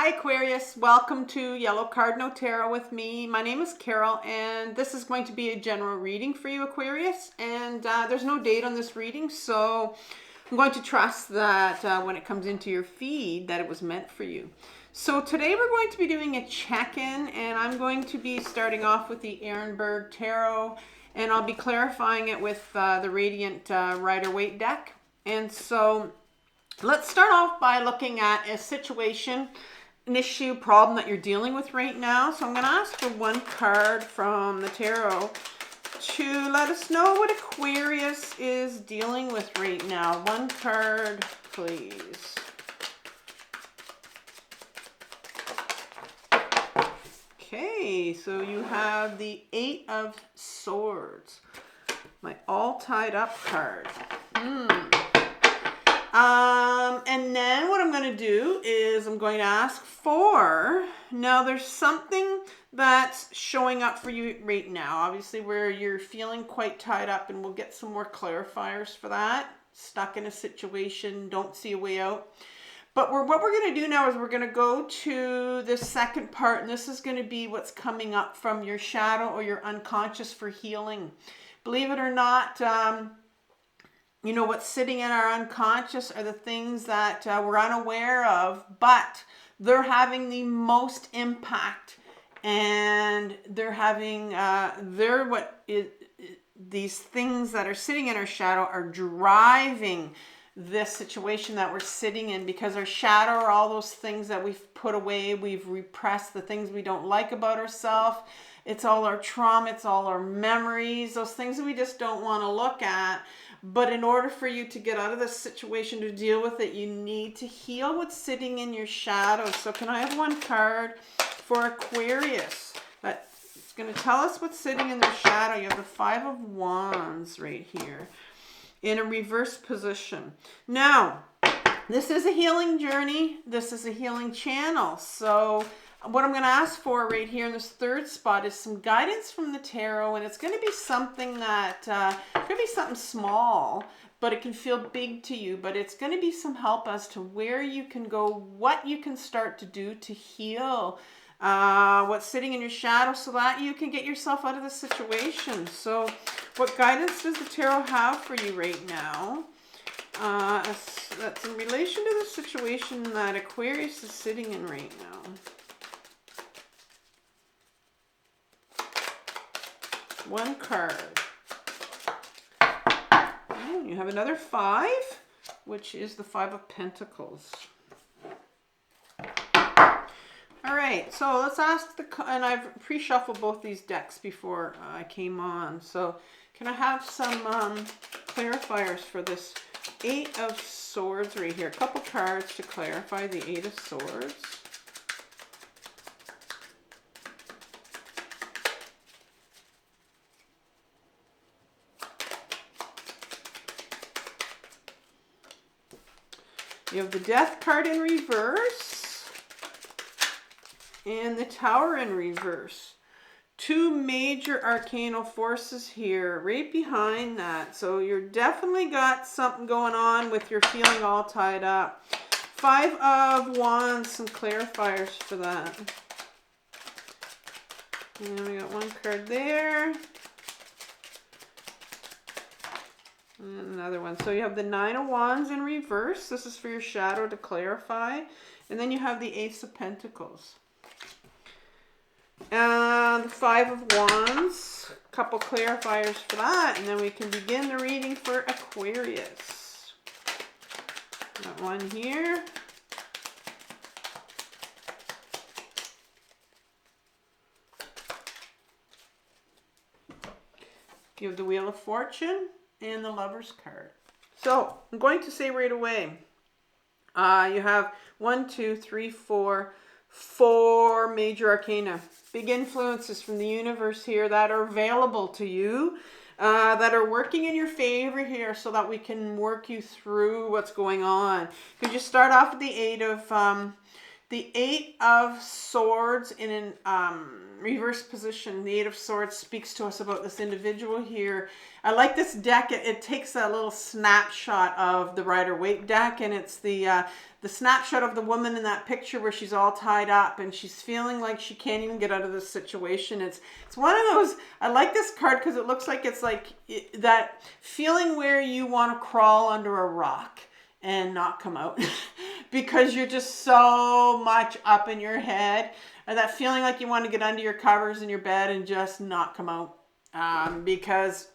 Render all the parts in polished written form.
Hi Aquarius, welcome to Yellow Cardinal Tarot with me. My name is Carol and this is going to be a general reading for you Aquarius, and there's no date on this reading, so I'm going to trust that when it comes into your feed that it was meant for you. So today we're going to be doing a check-in, and I'm going to be starting off with the Ehrenberg Tarot, and I'll be clarifying it with the Radiant Rider-Waite deck. And so let's start off by looking at a situation, an issue, problem that you're dealing with right now. So I'm going to ask for one card from the tarot to let us know what Aquarius is dealing with right now. One card, please. Okay, so you have the Eight of Swords, my all tied up card. And then what I'm going to do is I'm going to ask for, now there's something that's showing up for you right now, obviously where you're feeling quite tied up, and we'll get some more clarifiers for that. Stuck in a situation, don't see a way out. But what we're going to do now is we're going to go to the second part, and this is going to be what's coming up from your shadow or your unconscious for healing. Believe it or not, you know, what's sitting in our unconscious are the things that we're unaware of, but they're having the most impact, and they're having, these things that are sitting in our shadow are driving this situation that we're sitting in, because our shadow are all those things that we've put away, we've repressed, the things we don't like about ourselves. It's all our trauma, it's all our memories, those things that we just don't want to look at. But in order for you to get out of this situation, to deal with it, you need to heal what's sitting in your shadow. So can I have one card for Aquarius that's going to tell us what's sitting in their shadow? You have the Five of Wands right here in a reverse position. Now, this is a healing journey. This is a healing channel. So what I'm going to ask for right here in this third spot is some guidance from the tarot, and it's going to be something that could be something small, but it can feel big to you, but it's going to be some help as to where you can go, what you can start to do to heal what's sitting in your shadow, so that you can get yourself out of the situation. So what guidance does the tarot have for you right now? That's in relation to the situation that Aquarius is sitting in right now. One card. Oh, you have another five, which is the Five of Pentacles. All right, so let's ask and I've pre-shuffled both these decks before I came on. So can I have some clarifiers for this Eight of Swords right here? A couple cards to clarify the Eight of Swords. You have the Death card in reverse and the Tower in reverse. Two major arcanal forces here right behind that. So you're definitely got something going on with your feeling all tied up. Five of Wands, some clarifiers for that. And we got one card there. And another one. So you have the Nine of Wands in reverse. This is for your shadow to clarify. And then you have the Ace of Pentacles. And the Five of Wands. A couple clarifiers for that. And then we can begin the reading for Aquarius. Got one here. You have the Wheel of Fortune and the Lover's card. So I'm going to say right away, you have 1, 2, 3, 4 major arcana, big influences from the universe here that are available to you, that are working in your favor here, so that we can work you through what's going on. You just start off with the the 8 of Swords in an reverse position. The 8 of Swords speaks to us about this individual here. I like this deck. It takes a little snapshot of the Rider-Waite deck, and it's the snapshot of the woman in that picture where she's all tied up and she's feeling like she can't even get out of this situation. It's one of those, I like this card because it looks like it's like that feeling where you want to crawl under a rock and not come out because you're just so much up in your head, and that feeling like you want to get under your covers in your bed and just not come out, because,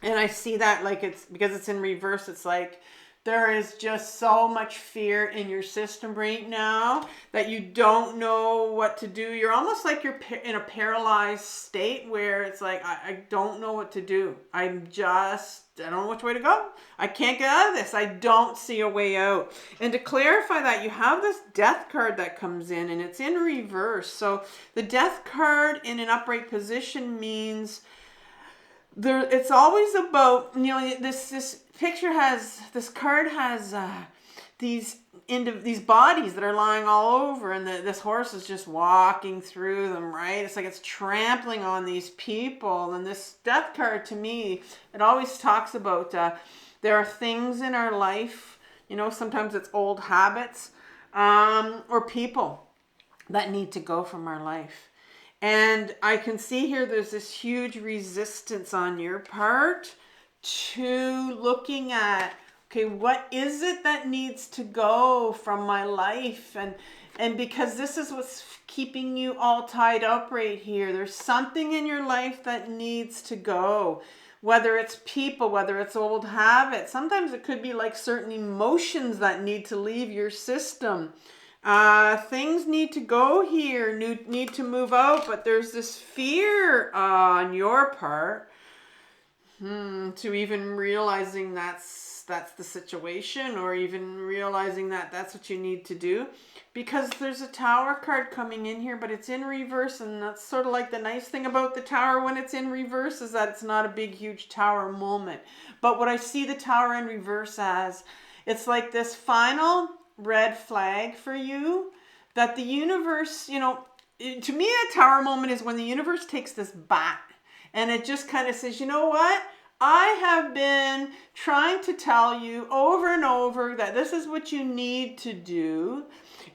and I see that like it's because it's in reverse. It's like there is just so much fear in your system right now that you don't know what to do. You're almost like you're in a paralyzed state where it's like, I don't know what to do. I don't know which way to go. I can't get out of this. I don't see a way out. And to clarify that, you have this Death card that comes in, and it's in reverse. So the Death card in an upright position means it's always about, you know, this picture has, this card has these bodies that are lying all over, and this horse is just walking through them, right? It's like it's trampling on these people. And this Death card, to me, it always talks about there are things in our life, you know, sometimes it's old habits or people that need to go from our life. And I can see here there's this huge resistance on your part to looking at, okay, what is it that needs to go from my life? And because this is what's keeping you all tied up right here. There's something in your life that needs to go. Whether it's people, whether it's old habits. Sometimes it could be like certain emotions that need to leave your system. Things need to go here, need to move out, but there's this fear on your part to even realizing that's the situation, or even realizing that that's what you need to do, because there's a Tower card coming in here, but it's in reverse. And that's sort of like the nice thing about the Tower when it's in reverse, is that it's not a big huge Tower moment. But what I see the Tower in reverse as, it's like this final red flag for you that the universe, you know, to me a Tower moment is when the universe takes this bat and it just kind of says, you know what? I have been trying to tell you over and over that this is what you need to do.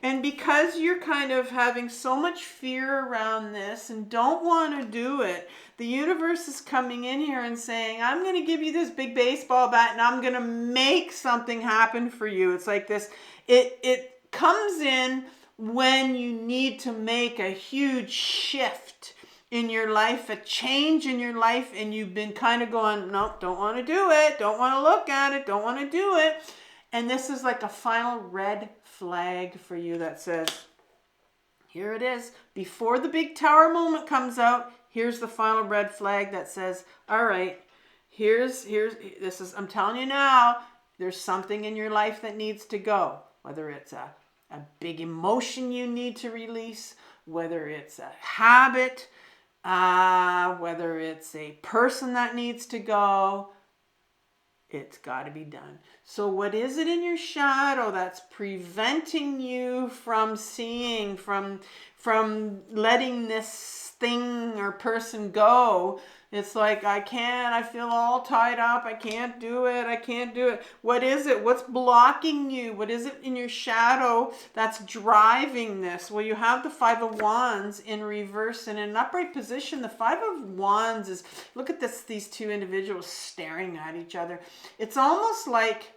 And because you're kind of having so much fear around this and don't want to do it, the universe is coming in here and saying, I'm going to give you this big baseball bat and I'm going to make something happen for you. It's like this, it comes in when you need to make a huge shift in your life, a change in your life, and you've been kind of going, no, don't want to do it, don't want to look at it, don't want to do it. And this is like a final red flag for you that says, here it is. Before the big Tower moment comes out, here's the final red flag that says, all right, I'm telling you now, there's something in your life that needs to go. Whether it's a big emotion you need to release, whether it's a habit, whether it's a person that needs to go, it's got to be done. So what is it in your shadow that's preventing you from seeing, from letting this thing or person go? It's like, I feel all tied up. I can't do it. What is it? What's blocking you? What is it in your shadow that's driving this? Well, you have the Five of Wands in reverse, and in an upright position, the Five of Wands is, look at this, these two individuals staring at each other. It's almost like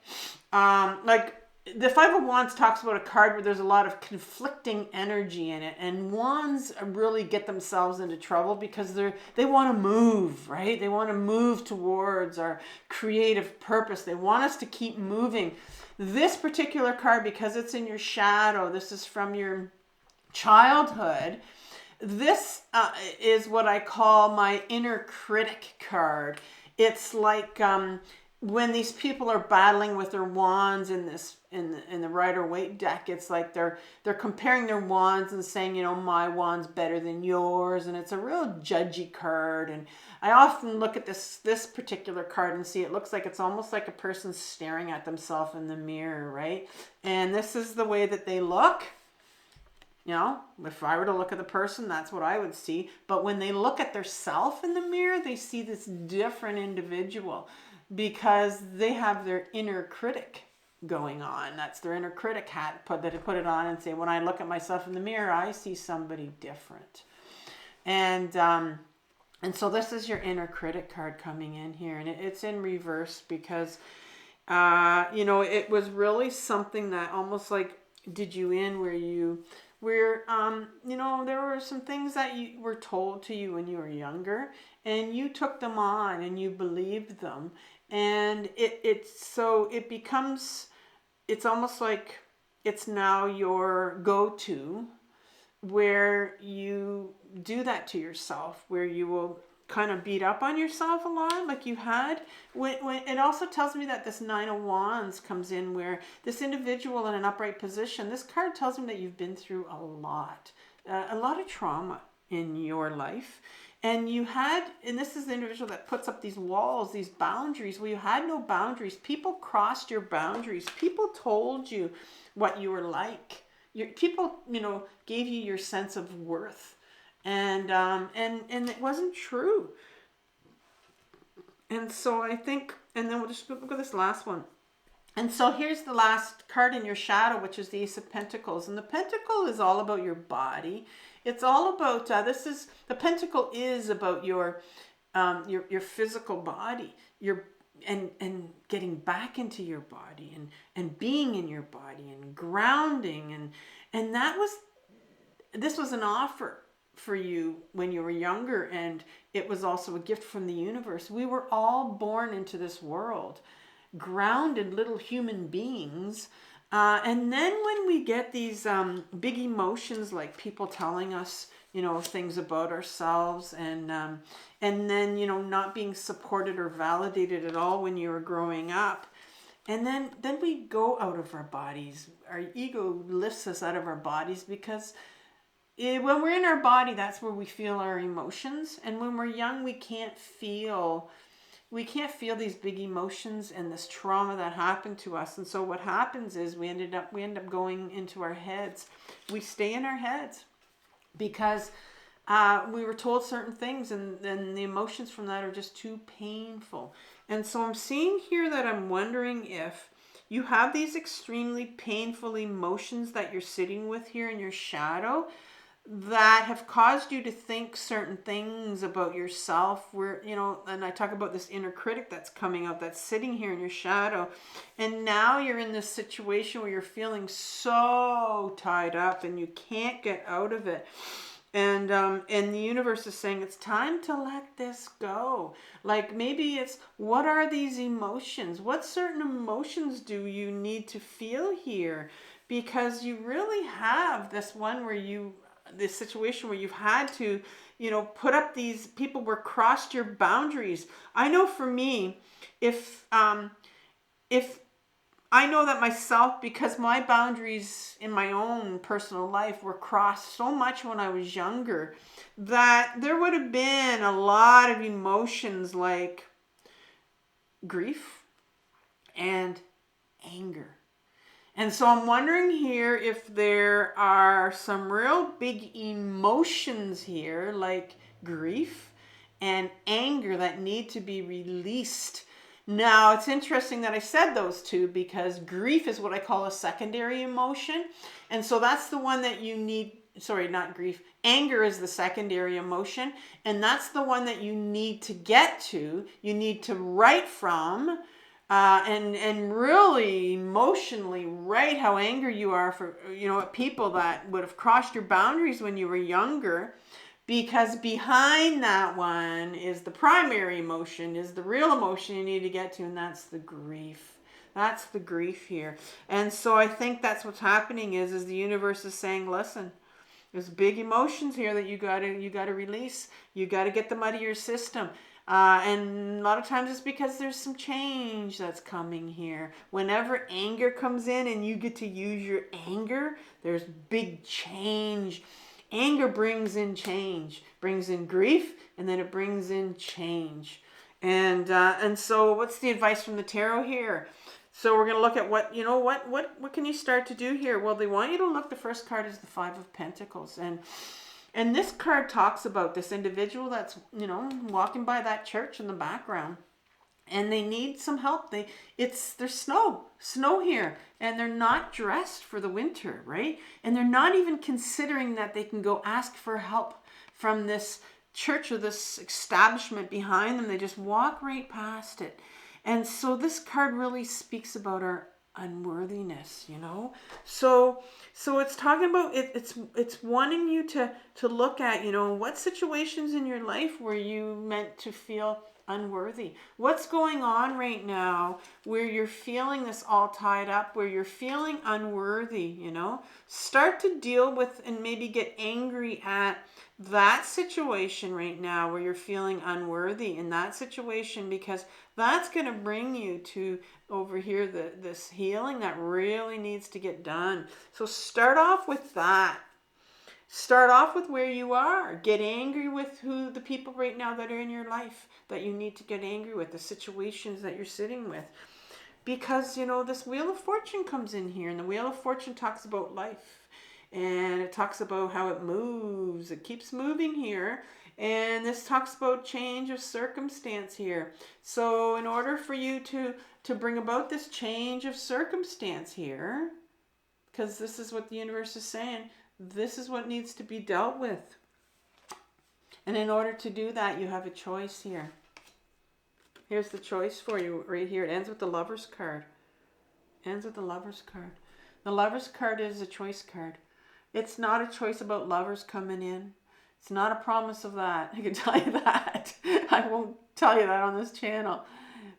the Five of Wands talks about a card where there's a lot of conflicting energy in it, and wands really get themselves into trouble because they want to move, right? They want to move towards our creative purpose. They want us to keep moving. This particular card, because it's in your shadow, this is from your childhood. This is what I call my inner critic card. It's like when these people are battling with their wands in the Rider-Waite deck, it's like they're comparing their wands and saying, you know, my wand's better than yours, and it's a real judgy card. And I often look at this particular card and see it looks like it's almost like a person staring at themselves in the mirror, right? And this is the way that they look. You know, if I were to look at the person, that's what I would see. But when they look at their self in the mirror, they see this different individual because they have their inner critic going on. That's their inner critic hat that they put it on and say, when I look at myself in the mirror, I see somebody different. And so this is your inner critic card coming in here, and it's in reverse because, you know, it was really something that almost like did you in where you know, there were some things that you were told to you when you were younger, and you took them on and you believed them, and it becomes, it's almost like it's now your go-to, where you do that to yourself, where you will kind of beat up on yourself a lot, like you had. When it also tells me that this Nine of Wands comes in, where this individual in an upright position, this card tells me that you've been through a lot of trauma in your life. And you had, and this is the individual that puts up these walls, these boundaries, where you had no boundaries. People crossed your boundaries. People told you what you were like. People, you know, gave you your sense of worth. And it wasn't true. And so I think, and then we'll just look at this last one. And so here's the last card in your shadow, which is the Ace of Pentacles. And the Pentacle is all about your body. It's all about, the Pentacle is about your physical body, and getting back into your body and being in your body and grounding. And this was an offer for you when you were younger, and it was also a gift from the universe. We were all born into this world grounded little human beings, and then when we get these big emotions, like people telling us, you know, things about ourselves, and then, you know, not being supported or validated at all when you were growing up, and then we go out of our bodies. Our ego lifts us out of our bodies because when we're in our body, that's where we feel our emotions. And when we're young, we can't feel these big emotions and this trauma that happened to us. And so what happens is we end up going into our heads. We stay in our heads because we were told certain things, and then the emotions from that are just too painful. And so I'm seeing here that I'm wondering if you have these extremely painful emotions that you're sitting with here in your shadow, that have caused you to think certain things about yourself, where, you know, and I talk about this inner critic that's coming out, that's sitting here in your shadow, and now you're in this situation where you're feeling so tied up and you can't get out of it. And the universe is saying it's time to let this go. Like, maybe it's, what are these emotions? What certain emotions do you need to feel here? Because you really have this one where this situation where you've had to, you know, put up these people where crossed your boundaries. I know for me, if I know that myself, because my boundaries in my own personal life were crossed so much when I was younger, that there would have been a lot of emotions like grief and anger. And so I'm wondering here if there are some real big emotions here, like grief and anger, that need to be released. Now, it's interesting that I said those two, because grief is what I call a secondary emotion. And so that's the one that you need, sorry, not grief. Anger is the secondary emotion. And that's the one that you need to get to. You need to write from. And really emotionally write how angry you are for, you know, people that would have crossed your boundaries when you were younger, because behind that one is the primary emotion, is the real emotion you need to get to, and that's the grief. That's the grief here. And so I think that's what's happening is the universe is saying, listen, there's big emotions here that you gotta release. You gotta get them out of your system. And a lot of times it's because there's some change that's coming here. Whenever anger comes in and you get to use your anger, there's big change. Anger brings in change, brings in grief, and then it brings in change. And so what's the advice from the tarot here? So we're going to look at what, what can you start to do here? Well, they want you to look, the first card is the Five of Pentacles. And this card talks about this individual that's, walking by that church in the background. And they need some help. There's snow here, and they're not dressed for the winter, right? And they're not even considering that they can go ask for help from this church or this establishment behind them. They just walk right past it. And so this card really speaks about our unworthiness, So it's talking about it's wanting you to look at, what situations in your life were you meant to feel unworthy? What's going on right now where you're feeling this all tied up, where you're feeling unworthy, Start to deal with and maybe get angry at that situation right now where you're feeling unworthy in that situation, because that's going to bring you to over here this healing that really needs to get done. So start off with that. Start off with where you are. Get angry with the people right now that are in your life that you need to get angry with, the situations that you're sitting with. Because, this Wheel of Fortune comes in here, and the Wheel of Fortune talks about life. And it talks about how it moves. It keeps moving here. And this talks about change of circumstance here. So in order for you to bring about this change of circumstance here, because this is what the universe is saying, this is what needs to be dealt with. And in order to do that, you have a choice here. Here's the choice for you right here. It ends with the Lover's card. Ends with the Lover's card. The Lover's card is a choice card. It's not a choice about lovers coming in. It's not a promise of that. I can tell you that. I won't tell you that on this channel.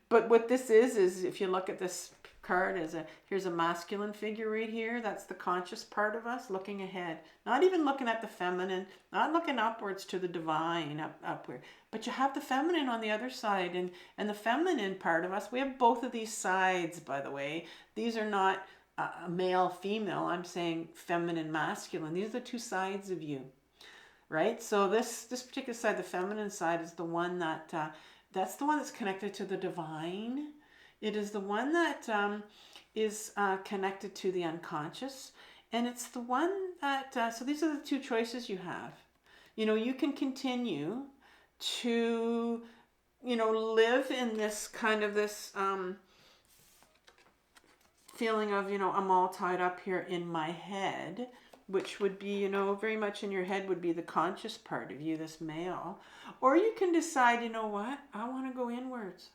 But what this is if you look at this card, here's a masculine figure right here. That's the conscious part of us looking ahead. Not even looking at the feminine, not looking upwards to the divine, upward. But you have the feminine on the other side. And the feminine part of us, we have both of these sides, by the way. These are not male, female. I'm saying feminine, masculine. These are the two sides of you. Right? So this particular side, the feminine side, is the one that's the one that's connected to the divine. It is the one that is connected to the unconscious. And it's the one that, so these are the two choices you have. You can continue to, live in this kind of this feeling of, I'm all tied up here in my head, which would be, very much in your head would be the conscious part of you, this male. Or you can decide, what? I want to go inwards.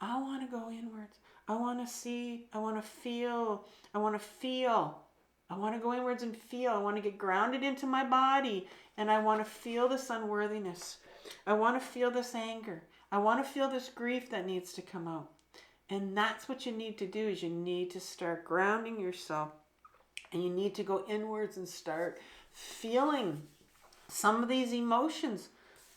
I want to go inwards. I want to see. I want to feel. I want to feel. I want to go inwards and feel. I want to get grounded into my body. And I want to feel this unworthiness. I want to feel this anger. I want to feel this grief that needs to come out. And that's what you need to do, is you need to start grounding yourself. And you need to go inwards and start feeling some of these emotions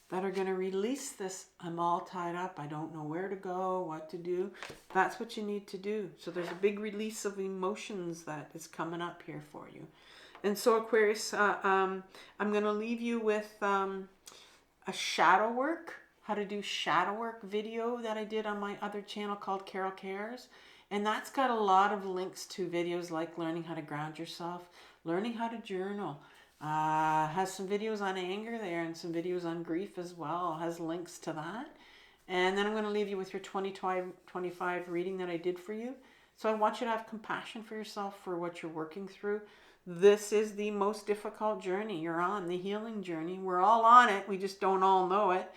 that are going to release this, I'm all tied up, I don't know where to go, what to do. That's what you need to do. So there's a big release of emotions that is coming up here for you. And so Aquarius, I'm going to leave you with a shadow work, how to do shadow work video that I did on my other channel called Carol Cares. And that's got a lot of links to videos like learning how to ground yourself, learning how to journal. Has some videos on anger there and some videos on grief as well. Has links to that. And then I'm going to leave you with your 2025 reading that I did for you. So I want you to have compassion for yourself for what you're working through. This is the most difficult journey you're on, the healing journey. We're all on it. We just don't all know it.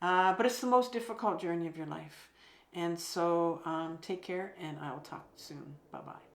But it's the most difficult journey of your life. And so take care, and I will talk soon. Bye-bye.